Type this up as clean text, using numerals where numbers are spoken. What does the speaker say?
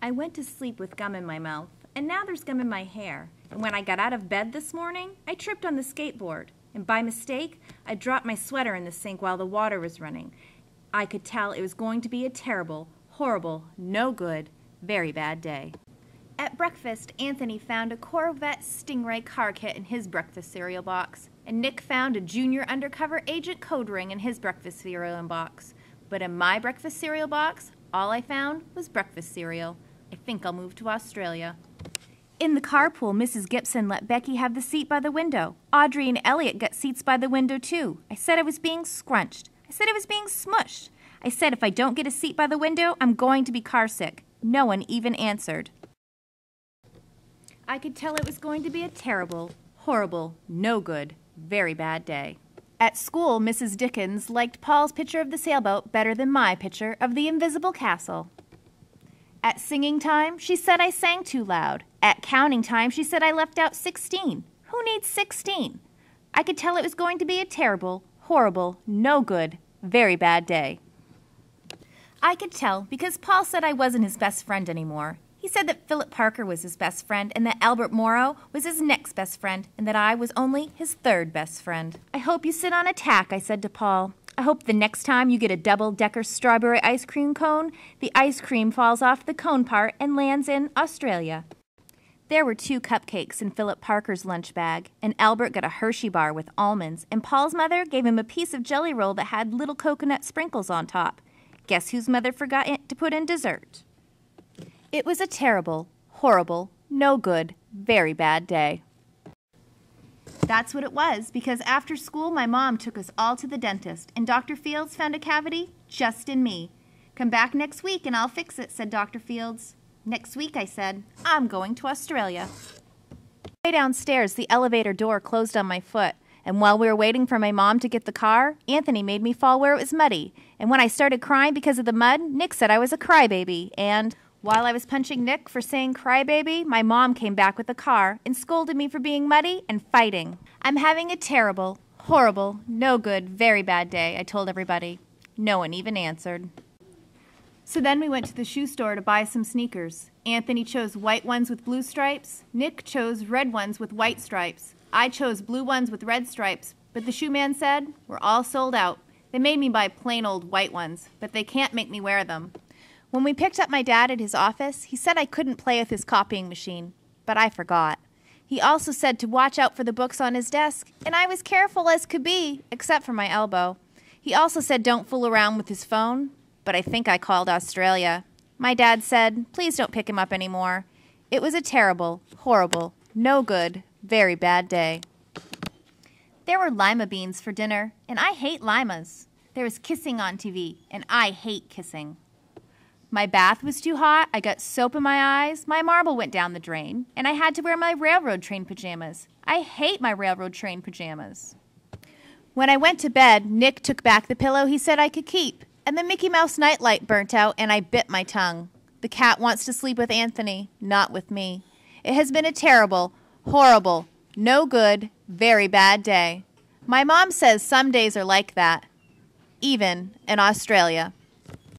I went to sleep with gum in my mouth, and now there's gum in my hair. And when I got out of bed this morning, I tripped on the skateboard. And by mistake, I dropped my sweater in the sink while the water was running. I could tell it was going to be a terrible, horrible, no good, very bad day. At breakfast, Anthony found a Corvette Stingray car kit in his breakfast cereal box, and Nick found a junior undercover agent code ring in his breakfast cereal box. But in my breakfast cereal box, all I found was breakfast cereal. I think I'll move to Australia. In the carpool, Mrs. Gibson let Becky have the seat by the window. Audrey and Elliot got seats by the window, too. I said I was being scrunched. I said I was being smushed. I said if I don't get a seat by the window, I'm going to be carsick. No one even answered. I could tell it was going to be a terrible, horrible, no good, very bad day. At school, Mrs. Dickens liked Paul's picture of the sailboat better than my picture of the invisible castle. At singing time, she said I sang too loud. At counting time, she said I left out 16. Who needs 16? I could tell it was going to be a terrible, horrible, no good, very bad day. I could tell because Paul said I wasn't his best friend anymore. He said that Philip Parker was his best friend and that Albert Morrow was his next best friend and that I was only his third best friend. I hope you sit on a tack, I said to Paul. I hope the next time you get a double-decker strawberry ice cream cone, the ice cream falls off the cone part and lands in Australia. There were 2 cupcakes in Philip Parker's lunch bag, and Albert got a Hershey bar with almonds, and Paul's mother gave him a piece of jelly roll that had little coconut sprinkles on top. Guess whose mother forgot to put in dessert? It was a terrible, horrible, no good, very bad day. That's what it was, because after school my mom took us all to the dentist, and Dr. Fields found a cavity just in me. Come back next week and I'll fix it, said Dr. Fields. Next week, I said. I'm going to Australia. Way downstairs, the elevator door closed on my foot, and while we were waiting for my mom to get the car, Anthony made me fall where it was muddy, and when I started crying because of the mud, Nick said I was a crybaby, and while I was punching Nick for saying crybaby, my mom came back with the car and scolded me for being muddy and fighting. I'm having a terrible, horrible, no good, very bad day, I told everybody. No one even answered. So then we went to the shoe store to buy some sneakers. Anthony chose white ones with blue stripes. Nick chose red ones with white stripes. I chose blue ones with red stripes, but the shoe man said, we're all sold out. They made me buy plain old white ones, but they can't make me wear them. When we picked up my dad at his office, he said I couldn't play with his copying machine, but I forgot. He also said to watch out for the books on his desk, and I was careful as could be, except for my elbow. He also said don't fool around with his phone, but I think I called Australia. My dad said, please don't pick him up anymore. It was a terrible, horrible, no good, very bad day. There were lima beans for dinner, and I hate limas. There was kissing on TV, and I hate kissing. My bath was too hot, I got soap in my eyes, my marble went down the drain, and I had to wear my railroad train pajamas. I hate my railroad train pajamas. When I went to bed, Nick took back the pillow he said I could keep, and the Mickey Mouse nightlight burnt out, and I bit my tongue. The cat wants to sleep with Anthony, not with me. It has been a terrible, horrible, no good, very bad day. My mom says some days are like that, even in Australia.